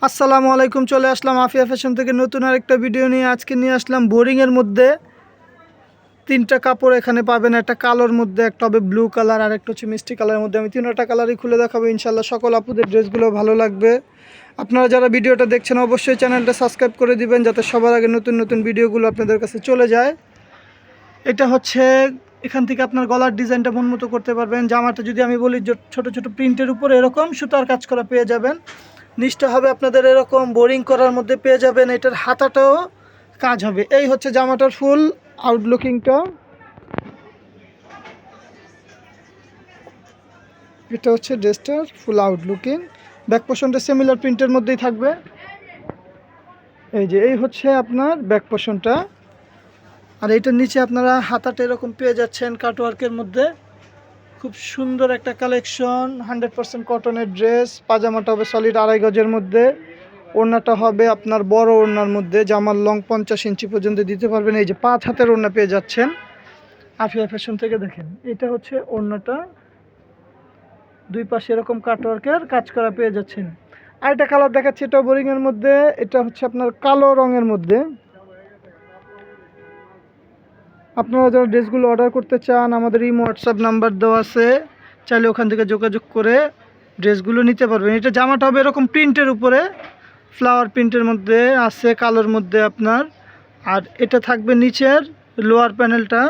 আসসালামু আলাইকুম। চলে আসলাম আফিয়া ফ্যাশন থেকে নতুন আরেকটা ভিডিও নিয়ে। আজকে নিয়ে আসলাম বোরিংয়ের মধ্যে তিনটা কাপড় এখানে পাবেন। একটা কালোর মধ্যে, একটা হবে ব্লু কালার, আর একটা হচ্ছে মিষ্টি কালারের মধ্যে। আমি তিনটা কালারই খুলে দেখাবো ইনশাল্লাহ। সকল আপুদের ড্রেসগুলো ভালো লাগবে। আপনারা যারা ভিডিওটা দেখছেন অবশ্যই চ্যানেলটা সাবস্ক্রাইব করে দিবেন, যাতে সবার আগে নতুন নতুন ভিডিওগুলো আপনাদের কাছে চলে যায়। এটা হচ্ছে এখান থেকে আপনার গলার ডিজাইনটা মন মতো করতে পারবেন। জামাটা যদি আমি বলি ছোট ছোট প্রিন্টের উপরে এরকম সুতার কাজ করা পেয়ে যাবেন। নিচটা হবে আপনাদের এরকম বোরিং করার মধ্যে পেয়ে যাবেন। এটার হাতাটাও কাজ হবে। এই হচ্ছে জামাটার ফুল আউটলুকিংটা। এটা হচ্ছে ড্রেসটার ফুল আউটলুকিং। ব্যাক পোর্শনটা সিমিলার প্রিন্টের মধ্যেই থাকবে। এই হচ্ছে আপনার ব্যাক পোর্শনটা। আর এইটার নিচে আপনারা হাতাটা এরকম পেয়ে যাচ্ছেন কাটওয়ার্কের মধ্যে। খুব সুন্দর একটা কালেকশন, 100% কটনের ড্রেস। পাজামাটা হবে সলিড 2.5 গজের মধ্যে। ওড়নাটা হবে আপনার বড় ওড়নার মধ্যে। জামার লং 50 ইঞ্চি পর্যন্ত দিতে পারবেন। এই যে 5 হাতের ওড়না পেয়ে যাচ্ছেন আফিয়া ফ্যাশন থেকে। দেখেন এটা হচ্ছে ওড়নাটা, দুই পাশে এরকম কাটওয়ার্কের কাজ করা পেয়ে যাচ্ছেন। আর একটা কালার দেখাচ্ছি, এটা বোরিংয়ের মধ্যে। এটা হচ্ছে আপনার কালো রঙের মধ্যে। আপনারা যারা ড্রেসগুলো অর্ডার করতে চান, আমাদের এই হোয়াটসঅ্যাপ নাম্বার দেওয়া আছে, চাইলে ওখান থেকে যোগাযোগ করে ড্রেসগুলো নিতে পারবেন। এটা জামাটা হবে এরকম প্রিন্টের উপরে, ফ্লাওয়ার প্রিন্টের মধ্যে আছে, কালোর মধ্যে আপনার। আর এটা থাকবে নিচের লোয়ার প্যানেলটা।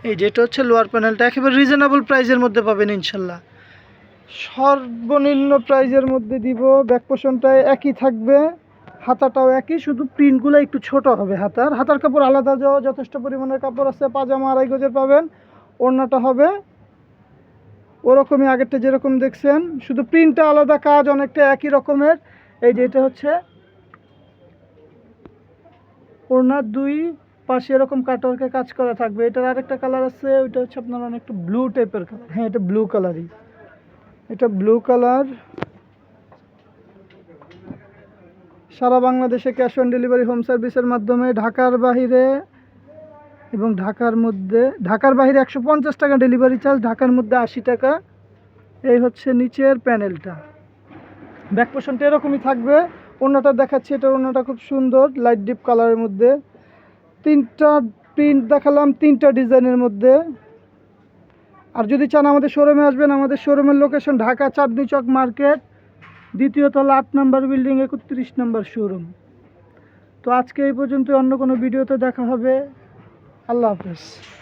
এই যে এটা হচ্ছে লোয়ার প্যানেলটা। একেবারে রিজনেবল প্রাইসের মধ্যে পাবেন ইনশাল্লাহ। সর্বনিম্ন প্রাইসের মধ্যে দিব। ব্যাক পোর্শনটায় একই থাকবে, হাতাটাও একই, শুধু প্রিন্টগুলো একটু ছোট হবে। হাতার কাপড় আলাদা যাওয়া যথেষ্ট পরিমাণের কাপড় আছে। পাজামা 2.5 গজের পাবেন। ওড়নাটা হবে ওরকমই আগেরটা যেরকম দেখছেন, শুধু প্রিন্টটা আলাদা, কাজ অনেকটা একই রকমের। এই যে এটা হচ্ছে ওড়নার দুই পাশে এরকম কাটওয়ার্কের কাজ করা থাকবে। এটার আরেকটা কালার আছে, ওইটা হচ্ছে আপনার অনেকটা ব্লু টাইপের কালার। হ্যাঁ, এটা ব্লু কালারই। এটা ব্লু কালার। সারা বাংলাদেশে ক্যাশ অন ডেলিভারি হোম সার্ভিসের মাধ্যমে। ঢাকার বাইরে এবং ঢাকার মধ্যে, ঢাকার বাইরে 150 টাকা ডেলিভারি চার্জ, ঢাকার মধ্যে 80 টাকা। এই হচ্ছে নিচের প্যানেলটা। ব্যাক পোর্শনটা এরকমই থাকবে। ওড়নাটা দেখাচ্ছি, এটা ওড়নাটা খুব সুন্দর লাইট ডিপ কালারের মধ্যে। তিনটা প্রিন্ট দেখালাম, তিনটা ডিজাইনের মধ্যে। আর যদি চান আমাদের শোরুমে আসবেন, আমাদের শোরুমের লোকেশন ঢাকা চাঁদনী চক মার্কেট, দ্বিতীয় তলা, 8 নম্বর বিল্ডিং, 31 নম্বর শোরুম। তো আজকে এই পর্যন্ত, অন্য কোনো ভিডিওতে দেখা হবে। আল্লাহ হাফেজ।